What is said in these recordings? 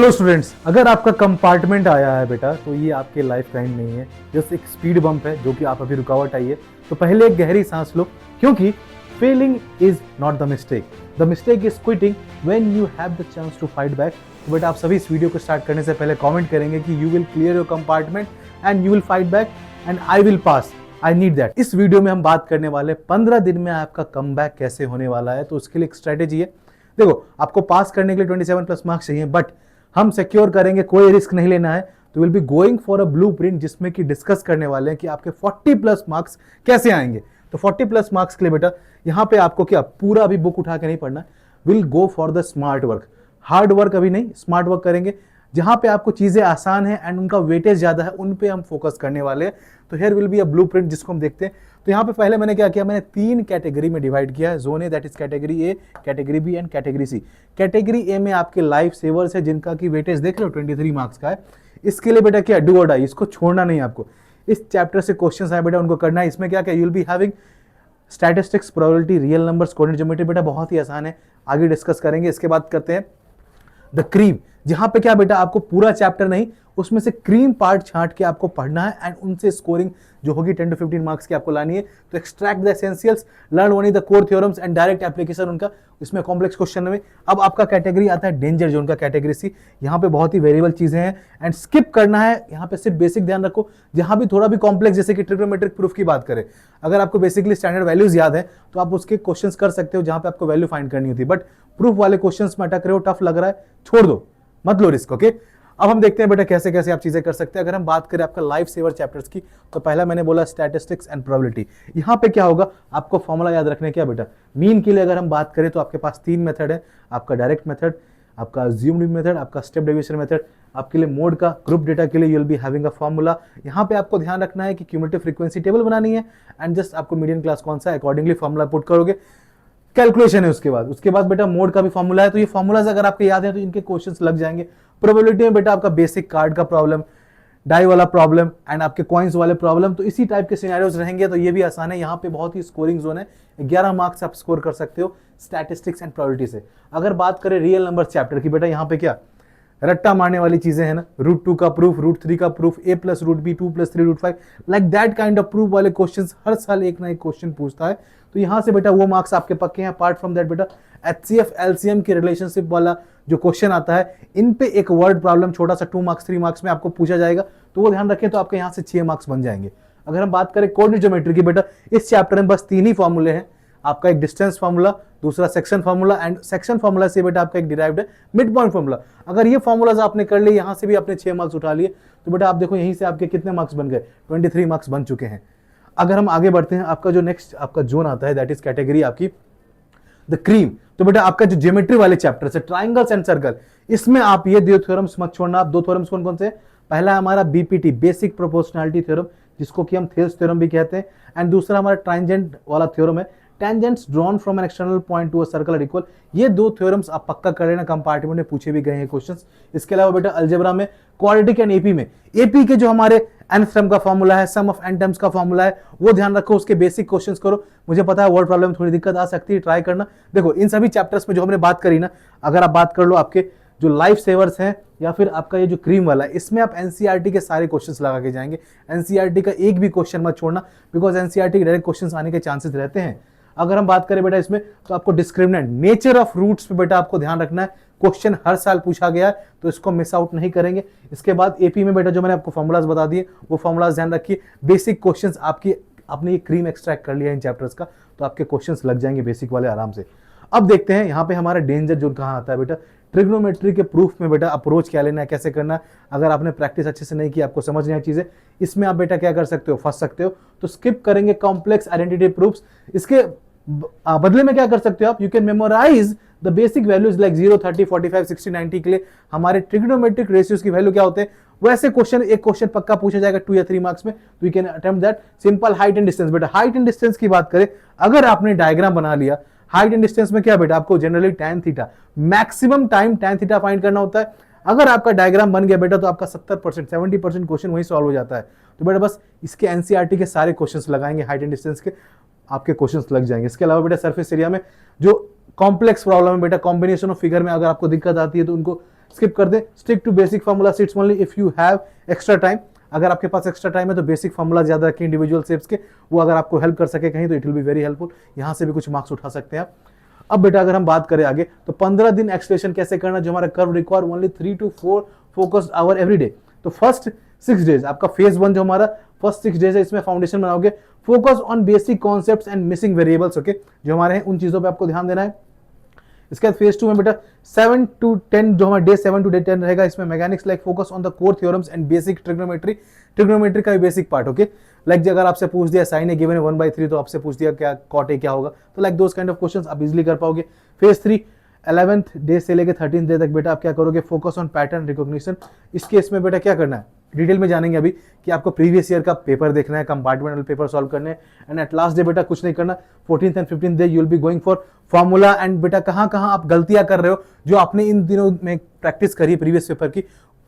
Hello students, अगर आपका compartment आया है बेटा तो ये आपके लाइफ का एंड नहीं है, जस्ट एक स्पीड बम्प है जो कि आप अभी रुकावट आई है। तो पहले एक गहरी सांस लो, क्योंकि failing is not the mistake is quitting when you have the chance to fight back. तो बेटा आप सभी इस वीडियो को स्टार्ट करने से पहले कमेंट करेंगे कि you will clear your compartment and you will fight back and I will pass, I need that. इस वीडियो में हम बात करने वाले 15 दिन में आपका कमबैक कैसे होने वाला है। तो उसके लिए एक स्ट्रेटेजी है। देखो, आपको पास करने के लिए 27 प्लस मार्क्स चाहिए, बट हम सिक्योर करेंगे, कोई रिस्क नहीं लेना है। तो will be going for a blueprint जिसमें कि डिस्कस करने वाले हैं कि आपके 40 प्लस मार्क्स कैसे आएंगे। तो 40 प्लस मार्क्स के लिए बेटा यहां पे आपको क्या पूरा अभी बुक उठा के नहीं पढ़ना, will go for the smart work. Hard work अभी नहीं, स्मार्ट वर्क करेंगे। जहां पे आपको चीजें आसान है एंड उनका वेटेज ज्यादा है, उन पे हम फोकस करने वाले हैं। तो here will be a blueprint जिसको हम देखते हैं। तो यहाँ पे पहले मैंने क्या किया, मैंने 3 कैटेगरी में डिवाइड किया है। Zone A that is category A, category B and category C. Category A में आपके लाइफ सेवर्स है जिनका की वेटेज देख लो 23 मार्क्स का है। इसके लिए बेटा क्या, डू और डाई, इसको छोड़ना नहीं आपको। इस चैप्टर से क्वेश्चंस आए बेटा उनको करना है। इसमें क्या क्या, you will be having statistics, probability, real numbers, coordinate geometry. बेटा बहुत ही आसान है, आगे डिस्कस करेंगे। इसके बाद करते हैं द क्रीम, जहां पे क्या बेटा आपको पूरा चैप्टर नहीं, उसमें से क्रीम पार्ट छांट के आपको पढ़ना है एंड उनसे स्कोरिंग जो होगी 10 to 15 मार्क्स की आपको लानी है। तो extract the essentials, learn only the core theorems and direct application उनका, इसमें कॉम्प्लेक्स क्वेश्चन में। अब आपका कैटेगरी आता है डेंजर जोन का, कैटेगरी सी। यहाँ पे बहुत ही वेरिएबल चीजें हैं एंड स्किप करना है। यहाँ पे सिर्फ बेसिक ध्यान रखो। जहां भी थोड़ा भी कॉम्प्लेक्स, जैसे कि ट्रिग्नोमेट्रिक प्रूफ की बात करें, अगर आपको बेसिकली स्टैंडर्ड वैल्यूज याद है तो आप उसके क्वेश्चंस कर सकते हो जहां पे आपको वैल्यू फाइंड करनी होती है। बट प्रूफ वाले क्वेश्चंस में अटक रहे हो, टफ लग रहा है, छोड़ दो, मत लो रिस्क। ओके, अब हम देखते हैं बेटा कैसे कैसे आप चीजें कर सकते हैं। अगर हम बात करें आपका लाइफ सेवर चैप्टर्स की, तो पहला मैंने बोला स्टैटिस्टिक्स एंड प्रोबेबिलिटी। यहां पे क्या होगा, आपको फॉर्मूला याद रखने क्या बेटा, मीन के लिए अगर हम बात करें तो आपके पास 3 मेथड है। आपका डायरेक्ट मेथड, आपका अज्यूम्ड मेथड, आपका स्टेप डेविएशन मेथड। आपके लिए मोड का, ग्रुप डेटा के लिए you will be having a formula. यहाँ पे आपको ध्यान रखना है कि क्यूमुलेटिव फ्रीक्वेंसी टेबल बनानी है एंड जस्ट आपको मीडियन क्लास कौन सा, अकॉर्डिंगली फॉर्मूला पुट करोगे। कैलकुलेशन है उसके बाद बेटा मोड का भी फॉर्मूला है। तो ये फॉर्मूलाज अगर आपके याद है तो इनके क्वेश्चंस लग जाएंगे। प्रोबेबिलिटी में बेटा आपका बेसिक कार्ड का प्रॉब्लम, डाई वाला प्रॉब्लम एंड आपके कॉइन्स वाले प्रॉब्लम, तो इसी टाइप के सिनेरियोज रहेंगे। तो ये भी आसान है। यहाँ पे बहुत ही स्कोरिंग जोन है, 11 मार्क्स आप स्कोर कर सकते हो स्टैटिस्टिक्स एंड प्रोबेबिलिटी से। अगर बात करें रियल नंबर चैप्टर की, बेटा यहाँ पे क्या रट्टा मारने वाली चीजें हैं ना, √2 का प्रूफ, √3 का proof, a + √b, 2 + 3 √5, like that kind of proof वाले क्वेश्चंस हर साल एक ना एक क्वेश्चन पूछता है। तो यहां से बेटा वो मार्क्स आपके पक्के हैं। अपार्ट फ्रॉम दैट बेटा HCF LCM की रिलेशनशिप वाला जो क्वेश्चन आता है, इन पे एक वर्ड प्रॉब्लम छोटा सा 2 मार्क्स 3 मार्क्स में आपको पूछा जाएगा, तो वो ध्यान रखें। तो आपके यहाँ से 6 मार्क्स बन जाएंगे। अगर हम बात करें कोऑर्डिनेट ज्योमेट्री की, बेटा इस चैप्टर में बस 3 ही फॉर्मूले हैं। आपका एक डिस्टेंस फार्मूला, दूसरा section formula and section formula से बेटा आपका एक डिराइव्ड है मिड पॉइंट फार्मूला। अगर ये फार्मूलाज आपने कर लिए, यहां से भी आपने 6 मार्क्स उठा लिए, तो बेटा आप देखो यहीं से आपके कितने मार्क्स बन गए, 23 मार्क्स बन चुके हैं। अगर हम आगे बढ़ते हैं, आपका जो नेक्स्ट आपका जोन आता है दैट इज कैटेगरी आपकी द क्रीम। तो बेटा आपका जो ज्योमेट्री वाले चैप्टर है, ट्राइंगल्स एंड सर्कल, इसमें आप ये 2 थ्योरम्स मत छोड़ना। आप 2 थ्योरम्स कौन कौन से, पहला हमारा BPT, बेसिक प्रोपोर्शनैलिटी थ्योरम, जिसको कि हम थेल्स थ्योरम भी कहते हैं, एंड दूसरा हमारा ट्रांजेंट वाला थ्योरम है, tangents drawn from an external point to a circle are equal. ये 2 थ्योरम्स आप पक्का कर लेना, कंपार्टमेंट में पूछे भी गए हैं क्वेश्चंस। इसके अलावा बेटा अलजेब्रा में, क्वाड्रेटिक एंड AP में, AP के जो हमारे nth टर्म का फॉर्मूला है, सम ऑफ n टर्म्स का फॉर्मूला है, वो ध्यान रखो, उसके बेसिक क्वेश्चंस करो। मुझे पता है वर्ड प्रॉब्लम थोड़ी दिक्कत आ सकती है, ट्राई करना। देखो इन सभी चैप्टर्स में जो हमने बात करी ना, अगर आप बात कर लो आपके जो लाइफ सेवर्स हैं या फिर आपका ये जो क्रीम वाला है, इसमें आप NCERT के सारे क्वेश्चंस लगा के जाएंगे। NCERT का एक भी क्वेश्चन मत छोड़ना, बिकॉज NCERT के डायरेक्ट क्वेश्चंस आने के चांसेस रहते हैं। अगर हम बात करें बेटा इसमें, तो आपको डिस्क्रिमिनेंट, नेचर ऑफ रूट्स पे बेटा आपको ध्यान रखना है। क्वेश्चन हर साल पूछा गया है, तो इसको मिस आउट नहीं करेंगे। इसके बाद AP में बेटा जो मैंने आपको फॉर्मूलाज बता दिए, वो फॉर्मूलाज ध्यान रखिए। बेसिक क्वेश्चंस आपने ये क्रीम एक्सट्रैक्ट कर लिया इन चैप्टर्स का, तो आपके क्वेश्चंस लग जाएंगे बेसिक वाले आराम से। अब देखते हैं यहाँ पे हमारा डेंजर जोन कहाँ आता है बेटा। ट्रिग्नोमेट्री के प्रूफ में बेटा अप्रोच क्या लेना है, कैसे करना है। अगर आपने प्रैक्टिस अच्छे से नहीं की, आपको समझ नहीं आई चीजें, इसमें आप बेटा क्या कर सकते हो, फंस सकते हो। तो स्किप करेंगे कॉम्प्लेक्स आइडेंटिटी प्रूफ्स। इसके बदले में क्या कर सकते हो आप, you can memorise the basic values like 0, 30, 45, 60, 90 के लिए हमारे ट्रिग्नोमेट्रिक रेशियोज की वैल्यू क्या होते हैं, वैसे क्वेश्चन एक क्वेश्चन पक्का पूछा जाएगा 2 या 3 मार्क्स में। तो you can attempt that. Simple height and distance, बेटा हाइट एंड डिस्टेंस की बात करें, अगर आपने डायग्राम बना लिया, हाइट एंड डिस्टेंस में क्या बेटा आपको generally tan theta, maximum time tan theta find करना होता है। अगर आपका डायग्राम बन गया बेटा, तो आपका 70%, 70% क्वेश्चन वहीं सॉल्व हो जाता है। तो बेटा बस इसके NCERT के सारे क्वेश्चंस लगाएंगे, हाइट एंड डिस्टेंस के आपके क्वेश्चंस लग जाएंगे। इसके अलावा बेटा सरफेस एरिया में जो कॉम्प्लेक्स प्रॉब्लम है बेटा, कॉम्बिनेशन ऑफ फिगर में अगर आपको दिक्कत आती है तो उनको स्किप कर दें, stick to basic formula sheets only if you have extra time. अगर आपके पास एक्स्ट्रा टाइम है तो बेसिक फार्मूला ज्यादा रखें इंडिविजुअल शेप्स के, वो अगर आपको हेल्प कर सके कहीं तो it will be very helpful, यहाँ से भी कुछ मार्क्स उठा सकते हैं आप। अब बेटा अगर हम बात करें आगे तो 15 दिन एक्सप्लेनेशन कैसे करना, जो हमारा curve require only 3 to 4 focused hour every day. तो फर्स्ट 6 डेज आपका फेज 1 जो हमारा फर्स्ट 6 डेज है, इसमें फाउंडेशन बनाओगे, focus on basic concepts and missing variables, okay, जो हमारे हैं उन चीजों पे आपको ध्यान देना है। इसके बाद फेज 2 में बेटा 7 to 10 जो हमारा डे 7 to डे 10 रहेगा, इसमें mechanics like focus on the core theorems and basic trigonometry का भी बेसिक पार्ट, ओके। लाइक अगर आपसे पूछ दिया साइन ए गिवन है 1/3 तो आपसे पूछ दिया क्या कॉट ए क्या होगा, तो like those kind of questions आप इजीली कर पाओगे। फेज 3 11th डे से लेकर 13th डे तक बेटा आप क्या करोगे, फोकस ऑन पैटर्न रिकॉग्निशन। इस केस में बेटा क्या करना है, डिटेल में जानेंगे अभी कि आपको प्रीवियस ईयर का पेपर देखना है, कंपार्टमेंटल पेपर सॉल्व करने हैं। एंड एट लास्ट डे बेटा कुछ नहीं करना, 14th and 15th day you will be going for formula. And बेटा कहाँ कहाँ आप गलतियां कर रहे हो जो आपने इन दिनों में प्रैक्टिस करी प्रीवियस पेपर की,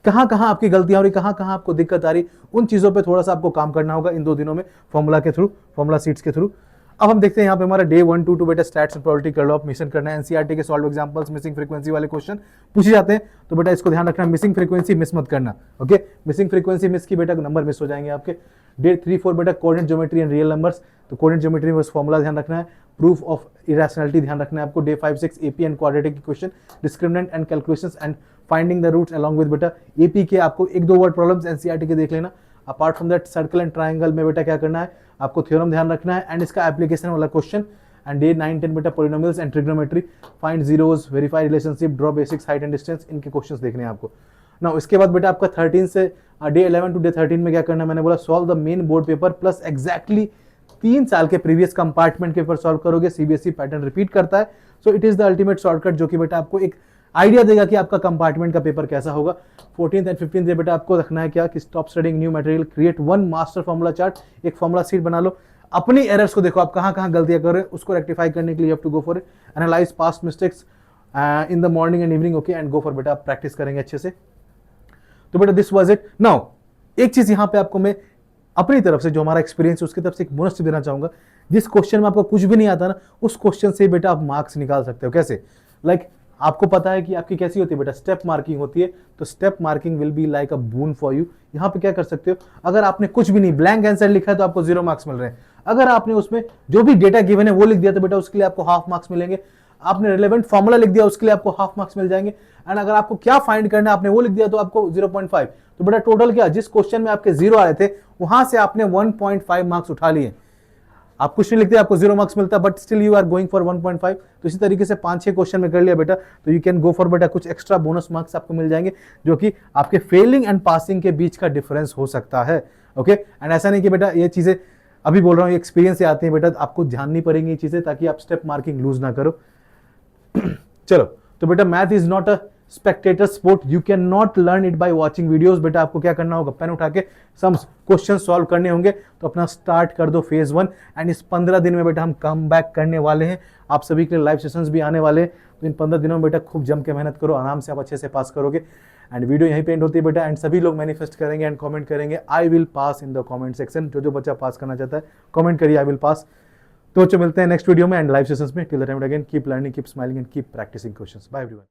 कहाँ कहाँ आपकी गलतियां हो रही, कहाँ कहाँ आपको दिक्कत आ रही, उन चीजों पे थोड़ा सा आपको काम करना होगा इन 2 दिनों में फॉर्मूला के थ्रू, फॉर्मूला सीट्स के थ्रू। अब हम देखते हैं यहाँ पे हमारा डे 1 to 2 बेटा स्टैट्स एंड प्रोबेबिलिटी कर लो आप, मिशन करना है। एनसीईआरटी के सॉल्व एग्जांपल्स मिसिंग फ्रीक्वेंसी वाले क्वेश्चन पूछे जाते हैं, तो बेटा इसको ध्यान रखना, मिसिंग फ्रीक्वेंसी मिस मत करना, ओके। मिसिंग फ्रीक्वेंसी मिस की बेटा नंबर मिस हो जाएंगे आपके। डे 3 4 बेटा coordinate geometry and real numbers, तो कोऑर्डिनेट ज्योमेट्री में बस फॉर्मूला ध्यान रखना है, प्रूफ ऑफ इरेशनैलिटी ध्यान रखना है आपको। Day 5 6 AP and quadratic question, discriminant and calculations and finding the roots along with बेटा एपी के आपको 1-2 वर्ड प्रॉब्लम्स एनसीईआरटी के देख लेना। Apart from that circle and triangle में बेटा क्या करना है, आपको थ्योरम ध्यान रखना है एंड इसका एप्लीकेशन वाला क्वेश्चन। एंड डे 9 10 बेटा polynomials and trigonometry, find zeros, verify relationship, draw basics, height and distance, इनके क्वेश्चंस देखने हैं आपको। नाउ इसके बाद बेटा आपका 13 से डे 11 to डे 13 में क्या करना है, मैंने बोला solve the main board paper plus exactly 3 साल के प्रीवियस कंपार्टमेंट के पेपर सॉल्व करोगे। सीबीएसई पैटर्न रिपीट करता है, so it is the ultimate shortcut जो कि बेटा आपको एक आइडिया देगा कि आपका कंपार्टमेंट का पेपर कैसा होगा। 14th and 15th डे बेटा आपको रखना है क्या कि stop studying new material, create 1 master formula chart, एक फॉर्मूला सीट बना लो, अपनी एरर्स को देखो आप कहाँ कहाँ गलतियां कर रहे हैं, उसको रेक्टिफाई करने के लिए you have to go for it, analyse past mistakes in the morning and evening, okay, and go for बेटा आप प्रैक्टिस करेंगे अच्छे से। तो बेटा दिस वाज इट। नाउ एक चीज यहाँ पे आपको मैं अपनी तरफ से जो हमारा एक्सपीरियंस है उसकी तरफ से एक बोनस देना चाहूंगा। जिस क्वेश्चन में आपको कुछ भी नहीं आता ना, उस क्वेश्चन से बेटा आप मार्क्स निकाल सकते हो। कैसे, लाइक आपको पता है कि आपकी कैसी होती है बेटा, स्टेप मार्किंग होती है, तो step marking will be like a boon for you. यहाँ पे क्या कर सकते हो, अगर आपने कुछ भी नहीं ब्लैंक आंसर लिखा है तो आपको 0 मार्क्स मिल रहे हैं। अगर आपने उसमें जो भी डेटा गिवन है वो लिख दिया तो बेटा उसके लिए आपको हाफ मार्क्स मिलेंगे। आपने रिलेवेंट फॉर्मूला लिख दिया उसके लिए आपको हाफ मार्क्स मिल जाएंगे। एंड अगर आपको क्या फाइंड करना है आपने वो लिख दिया तो आपको 0.5। तो बेटा टोटल क्या, जिस क्वेश्चन में आपके 0 आ रहे थे वहां से आपने 1.5 मार्क्स उठा लिए। आप कुछ नहीं लिखते आपको 0 मार्क्स मिलता है, but still you are going for 1.5। तो इसी तरीके से 5-6 क्वेश्चन में कर लिया बेटा तो यू कैन गो फॉर बेटा कुछ एक्स्ट्रा बोनस मार्क्स आपको मिल जाएंगे, जो कि आपके फेलिंग एंड पासिंग के बीच का डिफरेंस हो सकता है, ओके। एंड ऐसा नहीं कि बेटा ये चीजें अभी बोल रहा हूँ एक्सपीरियंस से आती है बेटा, आपको जाननी पड़ेंगी ये चीजें ताकि आप स्टेप मार्किंग लूज ना करो। चलो, तो बेटा math is not a Spectator sport, you can not learn it by watching videos. बेटा आपको क्या करना होगा, पेन उठा के सम्स क्वेश्चन सॉल्व करने होंगे। तो अपना स्टार्ट कर दो फेज 1। एंड इस 15 दिन में बेटा हम कम बैक करने वाले हैं, आप सभी के लिए लाइव सेशंस भी आने वाले हैं। तो इन 15 दिनों में बेटा खूब जम के मेहनत करो, आराम से आप अच्छे से पास करोगे। एंड वीडियो यहीं पे एंड होती है बेटा, एंड सभी लोग मैनिफेस्ट करेंगे एंड कमेंट करेंगे I will pass in the comment section. जो बच्चा पास करना चाहता है कमेंट करिए आई विल पास। तो मिलते हैं नेक्स्ट वीडियो में एंड लाइव सेशंस में। Till the time again keep learning, keep smiling and keep practising questions. Bye everyone.